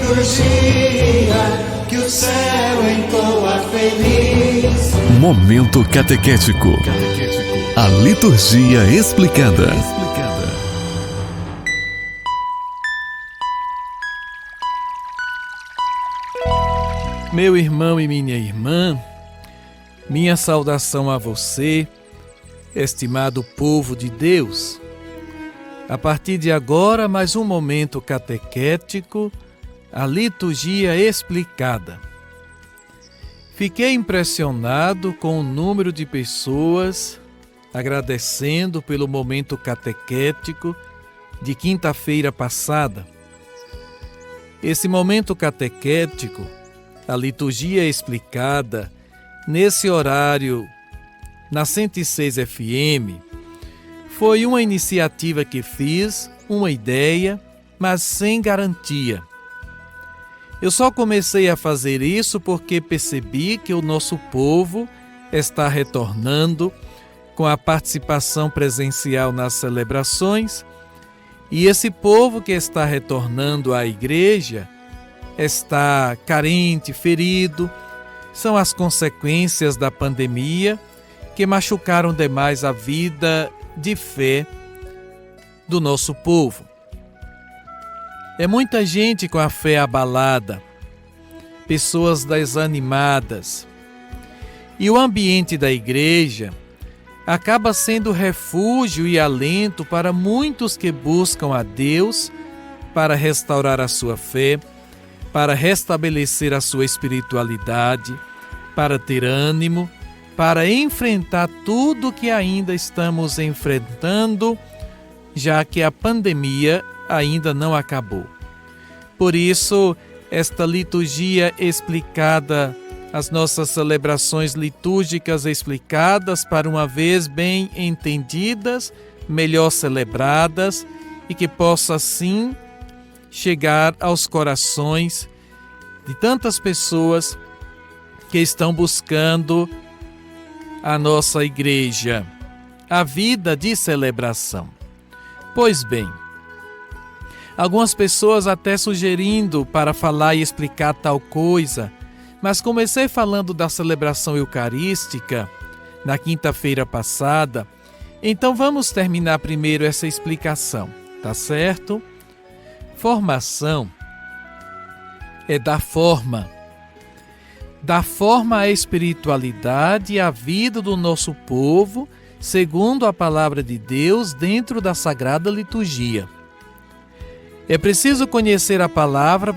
liturgia que o céu entoa feliz. Momento catequético. A liturgia explicada. Meu irmão e minha irmã, minha saudação a você, estimado povo de Deus. A partir de agora, mais um momento catequético, a liturgia explicada. Fiquei impressionado com o número de pessoas agradecendo pelo momento catequético de quinta-feira passada. Esse momento catequético, a liturgia explicada, nesse horário, na 106 FM, foi uma iniciativa que fiz, uma ideia, mas sem garantia. Eu só comecei a fazer isso porque percebi que o nosso povo está retornando com a participação presencial nas celebrações, e esse povo que está retornando à igreja está carente, ferido. São as consequências da pandemia que machucaram demais a vida de fé do nosso povo. É muita gente com a fé abalada, pessoas desanimadas. E o ambiente da igreja acaba sendo refúgio e alento para muitos que buscam a Deus para restaurar a sua fé, para restabelecer a sua espiritualidade, para ter ânimo, para enfrentar tudo que ainda estamos enfrentando, já que a pandemia ainda não acabou. Por isso, esta liturgia explicada, as nossas celebrações litúrgicas explicadas para uma vez bem entendidas, melhor celebradas e que possa assim chegar aos corações de tantas pessoas que estão buscando a nossa igreja, a vida de celebração. Pois bem, algumas pessoas até sugerindo para falar e explicar tal coisa, mas comecei falando da celebração eucarística na quinta-feira passada, então vamos terminar primeiro essa explicação, tá certo? Formação é dar forma à espiritualidade e à vida do nosso povo, segundo a palavra de Deus dentro da Sagrada Liturgia. É preciso conhecer a palavra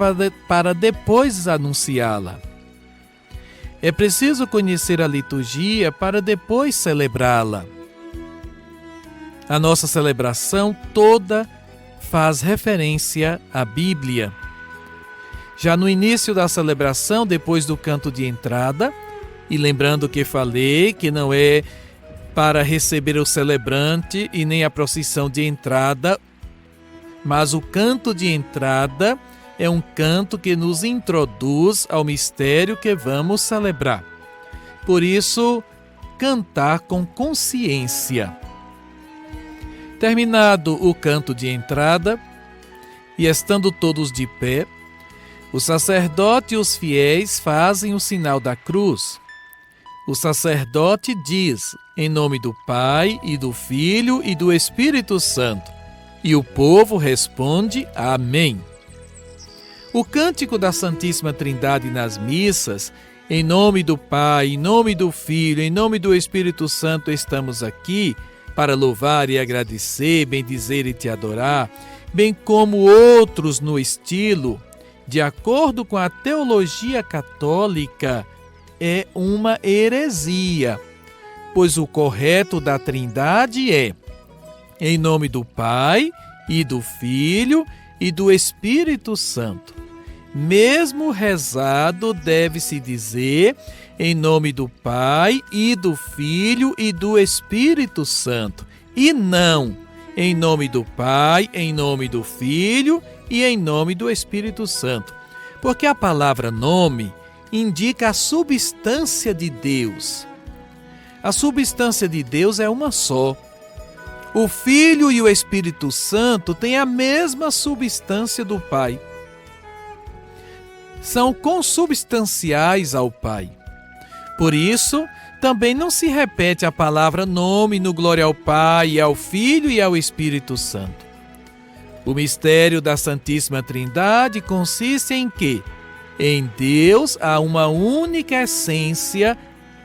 para depois anunciá-la. É preciso conhecer a liturgia para depois celebrá-la. A nossa celebração toda faz referência à Bíblia. Já no início da celebração, depois do canto de entrada, e lembrando que falei que não é para receber o celebrante e nem a procissão de entrada, mas o canto de entrada é um canto que nos introduz ao mistério que vamos celebrar. Por isso, cantar com consciência. Terminado o canto de entrada, e estando todos de pé, o sacerdote e os fiéis fazem o sinal da cruz. O sacerdote diz, em nome do Pai, e do Filho, e do Espírito Santo. E o povo responde, Amém. O cântico da Santíssima Trindade nas missas, em nome do Pai, em nome do Filho, em nome do Espírito Santo, estamos aqui para louvar e agradecer, bendizer e te adorar, bem como outros no estilo, de acordo com a teologia católica, é uma heresia, pois o correto da Trindade é em nome do Pai e do Filho e do Espírito Santo. Mesmo rezado deve-se dizer em nome do Pai e do Filho e do Espírito Santo, e não em nome do Pai, em nome do Filho e em nome do Espírito Santo. Porque a palavra nome indica a substância de Deus. A substância de Deus é uma só. O Filho e o Espírito Santo têm a mesma substância do Pai. são consubstanciais ao Pai. Por isso, também não se repete a palavra nome no glória ao Pai, ao Filho e ao Espírito Santo. O mistério da Santíssima Trindade consiste em que, em Deus há uma única essência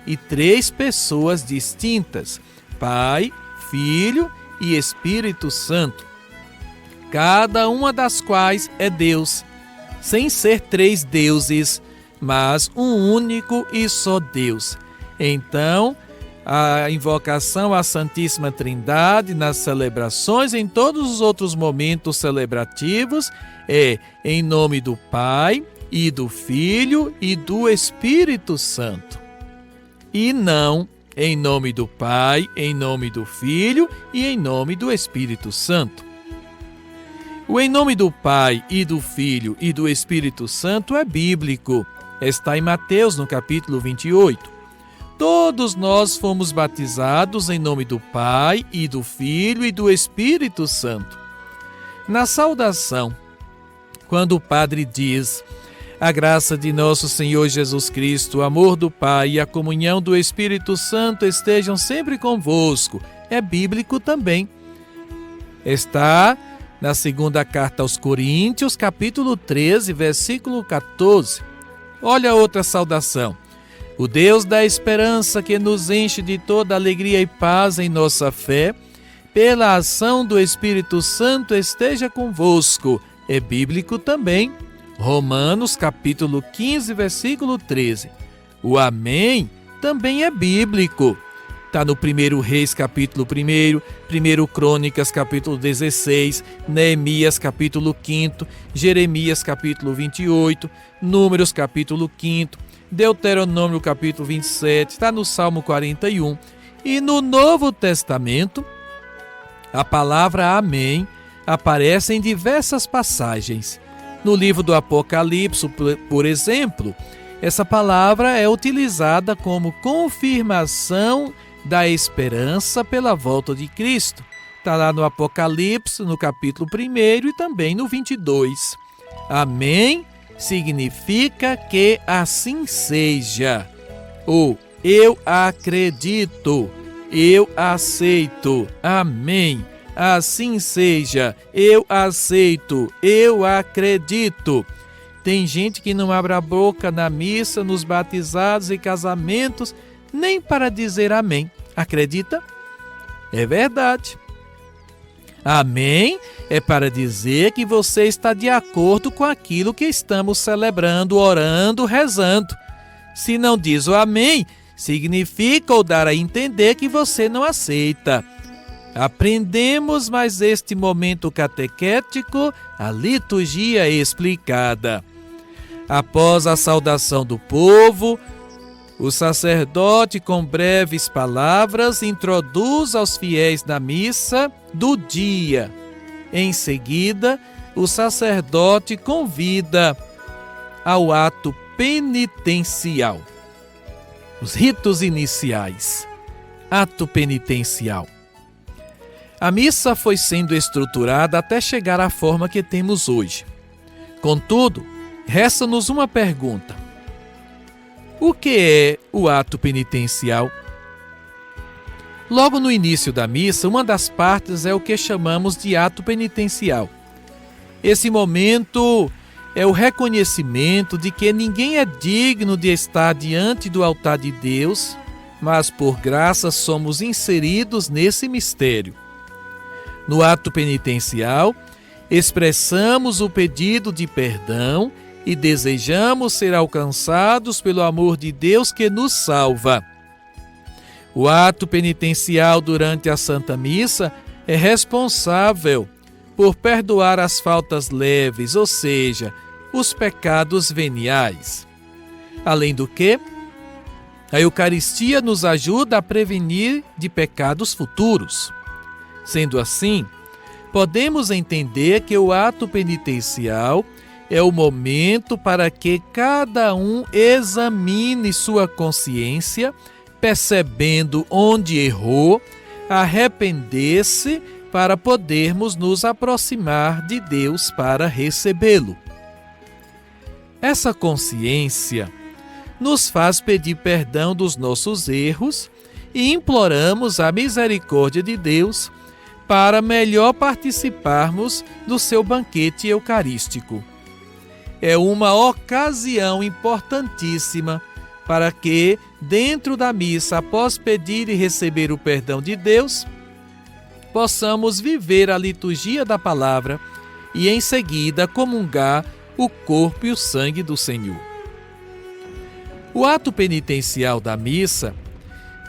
e 3 pessoas distintas, Pai, Filho e Espírito Santo, cada uma das quais é Deus, sem ser 3 deuses, mas um único e só Deus. Então, a invocação à Santíssima Trindade nas celebrações, em todos os outros momentos celebrativos, é em nome do Pai e do Filho e do Espírito Santo. E não em nome do Pai, em nome do Filho e em nome do Espírito Santo. O em nome do Pai e do Filho e do Espírito Santo é bíblico. Está em Mateus, no capítulo 28. Todos nós fomos batizados em nome do Pai e do Filho e do Espírito Santo. Na saudação, quando o padre diz: a graça de nosso Senhor Jesus Cristo, o amor do Pai e a comunhão do Espírito Santo estejam sempre convosco, é bíblico também. Está na segunda carta aos Coríntios, capítulo 13, versículo 14. Olha outra saudação. O Deus da esperança, que nos enche de toda alegria e paz em nossa fé, pela ação do Espírito Santo esteja convosco, é bíblico também. Romanos capítulo 15, versículo 13. O amém também é bíblico. Está no 1 Reis capítulo 1, 1 Crônicas capítulo 16, Neemias capítulo 5, Jeremias capítulo 28, Números capítulo 5, Deuteronômio capítulo 27, está no Salmo 41. E no Novo Testamento, a palavra amém aparece em diversas passagens. No livro do Apocalipse, por exemplo, essa palavra é utilizada como confirmação da esperança pela volta de Cristo. Está lá no Apocalipse, no capítulo 1 e também no 22. Amém significa que assim seja. Ou eu acredito, eu aceito. Amém. Assim seja, eu aceito, eu acredito. Tem gente que não abre a boca na missa, nos batizados e casamentos, nem para dizer amém. Acredita? É verdade. Amém é para dizer que você está de acordo com aquilo que estamos celebrando, orando, rezando. Se não diz o amém, significa ou dar a entender que você não aceita. Aprendemos mais este momento catequético, a liturgia explicada. Após a saudação do povo, o sacerdote, com breves palavras, introduz aos fiéis na missa do dia. Em seguida, o sacerdote convida ao ato penitencial. Os ritos iniciais. Ato penitencial. A missa foi sendo estruturada até chegar à forma que temos hoje. Contudo, resta-nos uma pergunta. O que é o ato penitencial? Logo no início da missa, uma das partes é o que chamamos de ato penitencial. Esse momento é o reconhecimento de que ninguém é digno de estar diante do altar de Deus, mas por graça somos inseridos nesse mistério. No ato penitencial, expressamos o pedido de perdão e desejamos ser alcançados pelo amor de Deus que nos salva. O ato penitencial durante a Santa Missa é responsável por perdoar as faltas leves, ou seja, os pecados veniais. Além do que, a Eucaristia nos ajuda a prevenir de pecados futuros. Sendo assim, podemos entender que o ato penitencial é o momento para que cada um examine sua consciência, percebendo onde errou, arrepender-se para podermos nos aproximar de Deus para recebê-lo. Essa consciência nos faz pedir perdão dos nossos erros e imploramos a misericórdia de Deus para melhor participarmos do seu banquete eucarístico. É uma ocasião importantíssima para que, dentro da missa, após pedir e receber o perdão de Deus, possamos viver a liturgia da palavra e, em seguida, comungar o corpo e o sangue do Senhor. O ato penitencial da missa,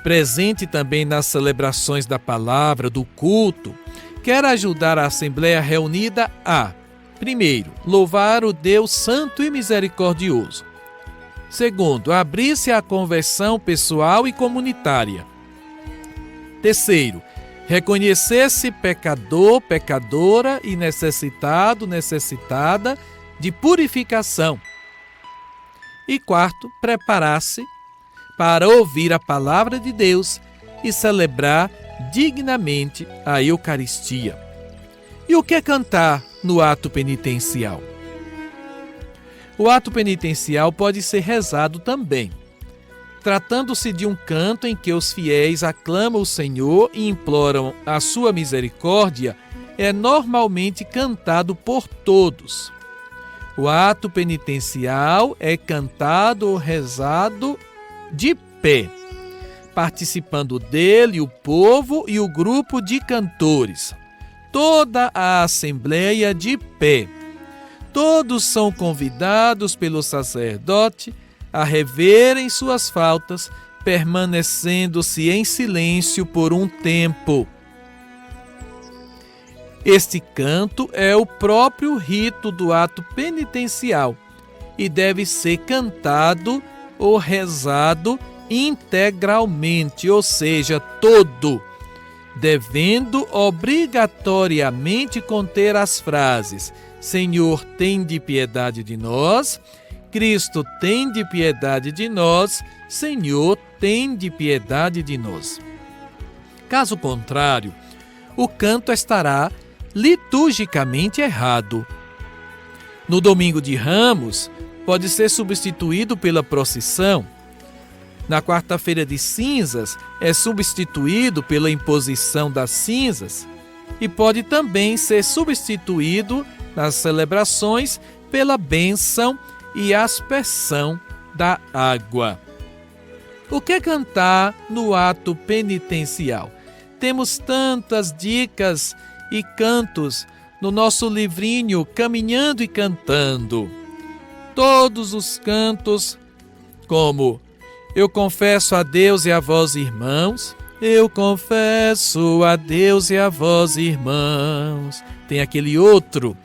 presente também nas celebrações da palavra, do culto, quer ajudar a Assembleia reunida a, primeiro, louvar o Deus Santo e Misericordioso. Segundo, abrir-se à conversão pessoal e comunitária. Terceiro, reconhecer-se pecador, pecadora e necessitado, necessitada de purificação. E quarto, preparar-se para ouvir a palavra de Deus e celebrar dignamente a Eucaristia. E o que é cantar no ato penitencial? O ato penitencial pode ser rezado também. Tratando-se de um canto em que os fiéis aclamam o Senhor e imploram a sua misericórdia, é normalmente cantado por todos. O ato penitencial é cantado ou rezado de pé, participando dele o povo e o grupo de cantores. Toda a assembleia de pé. Todos são convidados pelo sacerdote a reverem suas faltas, permanecendo-se em silêncio por um tempo. Este canto é o próprio rito do ato penitencial e deve ser cantado ou rezado integralmente, ou seja, todo, devendo obrigatoriamente conter as frases: Senhor, tende piedade de nós, Cristo, tende piedade de nós, Senhor, tende piedade de nós. Caso contrário, o canto estará liturgicamente errado. No domingo de Ramos, pode ser substituído pela procissão. Na quarta-feira de cinzas, é substituído pela imposição das cinzas. E pode também ser substituído nas celebrações pela bênção e aspersão da água. O que cantar no ato penitencial? Temos tantas dicas e cantos no nosso livrinho Caminhando e Cantando. Todos os cantos, como Eu confesso a Deus e a vós, irmãos, eu confesso a Deus e a vós, irmãos. Tem aquele outro,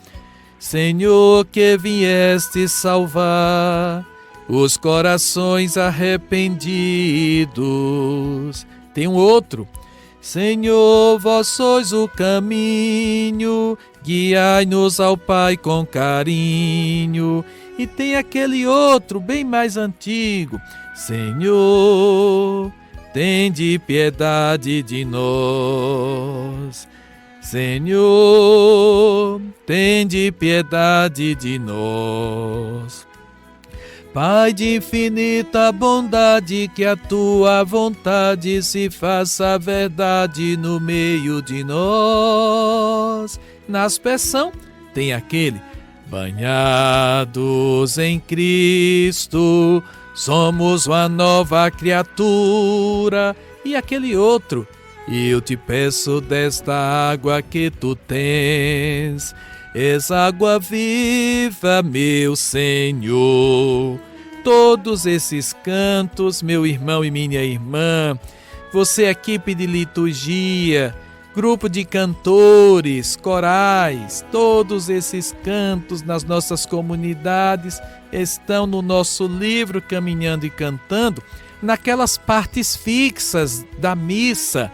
Senhor, que vieste salvar os corações arrependidos. Tem um outro, Senhor, vós sois o caminho, guiai-nos ao Pai com carinho. E tem aquele outro, bem mais antigo, Senhor, tende piedade de nós. Senhor, tende piedade de nós. Pai de infinita bondade, que a tua vontade se faça verdade no meio de nós. Na aspersão tem aquele, banhados em Cristo, somos uma nova criatura. E aquele outro, eu te peço desta água que tu tens, és água viva, meu Senhor. Todos esses cantos, meu irmão e minha irmã, você, equipe de liturgia, grupo de cantores, corais, todos esses cantos nas nossas comunidades estão no nosso livro Caminhando e Cantando, naquelas partes fixas da missa,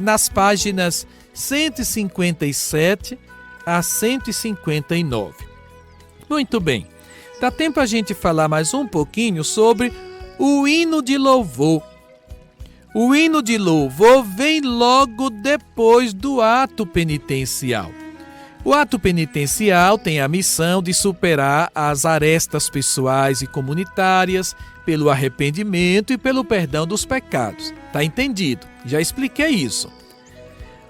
nas páginas 157 a 159. Muito bem, dá tempo a gente falar mais um pouquinho sobre o hino de louvor. O hino de louvor vem logo depois do ato penitencial. O ato penitencial tem a missão de superar as arestas pessoais e comunitárias pelo arrependimento e pelo perdão dos pecados. Tá entendido? Já expliquei isso.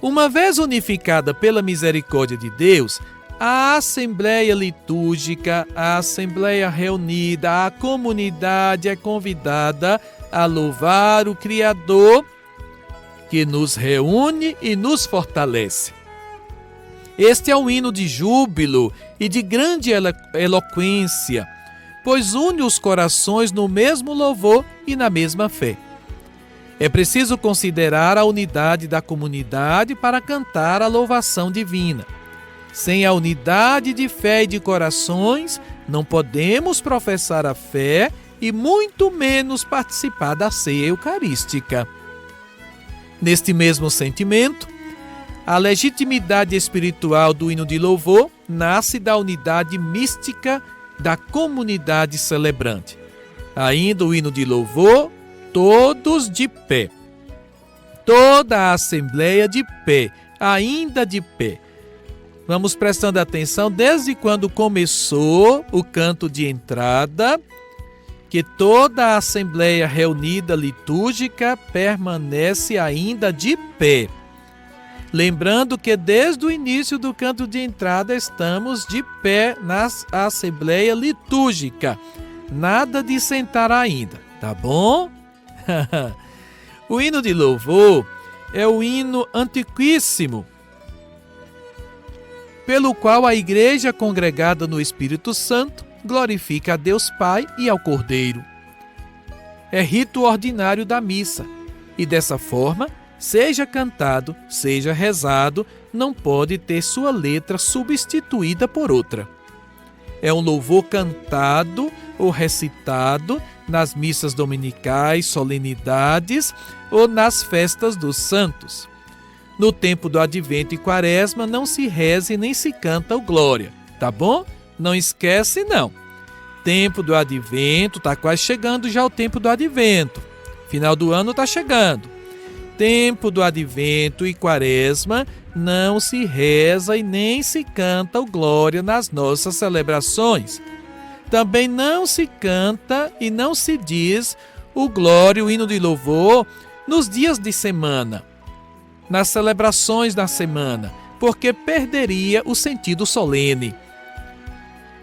Uma vez unificada pela misericórdia de Deus, a Assembleia Litúrgica, a Assembleia reunida, a comunidade é convidada a louvar o Criador que nos reúne e nos fortalece. Este é um hino de júbilo e de grande eloquência, pois une os corações no mesmo louvor e na mesma fé. É preciso considerar a unidade da comunidade para cantar a louvação divina. Sem a unidade de fé e de corações, não podemos professar a fé e muito menos participar da ceia eucarística. Neste mesmo sentimento, a legitimidade espiritual do hino de louvor nasce da unidade mística da comunidade celebrante. Ainda o hino de louvor, todos de pé. Toda a assembleia de pé, ainda de pé. Vamos prestando atenção desde quando começou o canto de entrada, que toda a assembleia reunida litúrgica permanece ainda de pé. Lembrando que desde o início do canto de entrada estamos de pé na assembleia litúrgica. Nada de sentar ainda, tá bom? O hino de louvor é o hino antiquíssimo, pelo qual a igreja congregada no Espírito Santo glorifica a Deus Pai e ao Cordeiro. É rito ordinário da missa e dessa forma, seja cantado, seja rezado, não pode ter sua letra substituída por outra. É um louvor cantado ou recitado nas missas dominicais, solenidades ou nas festas dos santos. No tempo do Advento e Quaresma não se reze nem se canta o Glória, tá bom? Não esquece não. Tempo do Advento, tá quase chegando já o tempo do Advento. Final do ano tá chegando. Tempo do Advento e Quaresma, não se reza e nem se canta o Glória nas nossas celebrações. Também não se canta e não se diz o Glória, o hino de louvor, nos dias de semana, nas celebrações da semana, porque perderia o sentido solene.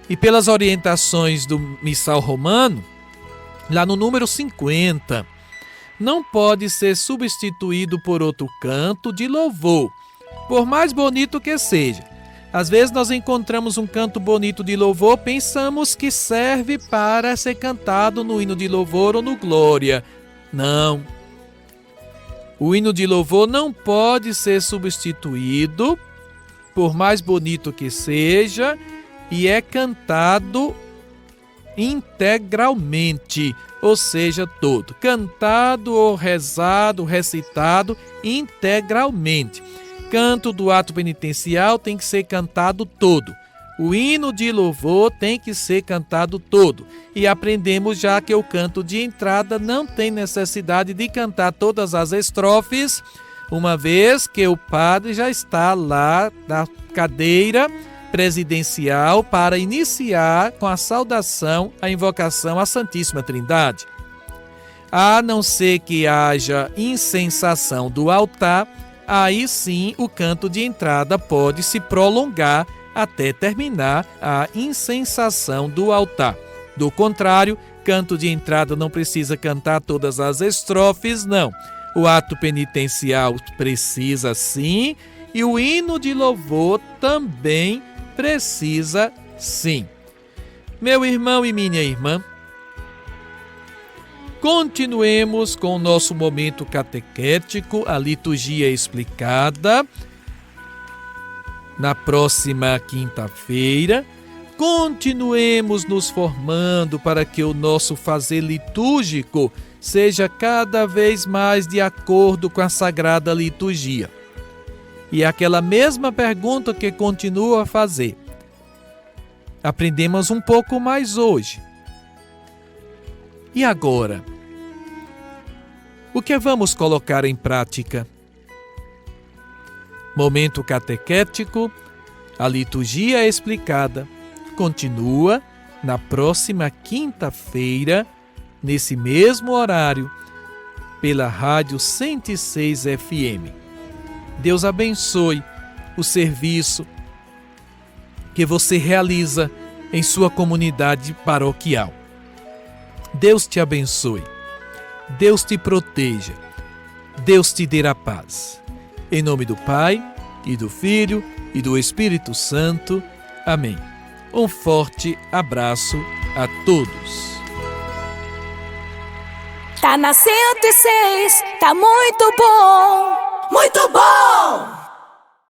E pelas orientações do Missal Romano, lá no número 50, não pode ser substituído por outro canto de louvor, por mais bonito que seja. Às vezes nós encontramos um canto bonito de louvor, pensamos que serve para ser cantado no hino de louvor ou no Glória. Não. O hino de louvor não pode ser substituído, por mais bonito que seja, e é cantado integralmente, ou seja, todo, cantado ou rezado, recitado integralmente. Canto do ato penitencial tem que ser cantado todo. O hino de louvor tem que ser cantado todo. E aprendemos já que o canto de entrada não tem necessidade de cantar todas as estrofes, uma vez que o padre já está lá na cadeira presidencial para iniciar com a saudação, a invocação à Santíssima Trindade. A não ser que haja incensação do altar, aí sim o canto de entrada pode se prolongar até terminar a incensação do altar. Do contrário, canto de entrada não precisa cantar todas as estrofes, não. O ato penitencial precisa sim, e o hino de louvor também precisa sim. Meu irmão e minha irmã, continuemos com o nosso momento catequético, a liturgia explicada, na próxima quinta-feira. Continuemos nos formando para que o nosso fazer litúrgico seja cada vez mais de acordo com a Sagrada Liturgia. E aquela mesma pergunta que continuo a fazer. Aprendemos um pouco mais hoje. E agora? O que vamos colocar em prática? Momento catequético, A liturgia explicada continua na próxima quinta-feira, nesse mesmo horário, pela Rádio 106 FM. Deus abençoe o serviço que você realiza em sua comunidade paroquial. Deus te abençoe. Deus te proteja. Deus te dê a paz. Em nome do Pai, e do Filho, e do Espírito Santo. Amém. Um forte abraço a todos. Tá na 106, tá muito bom! Muito bom!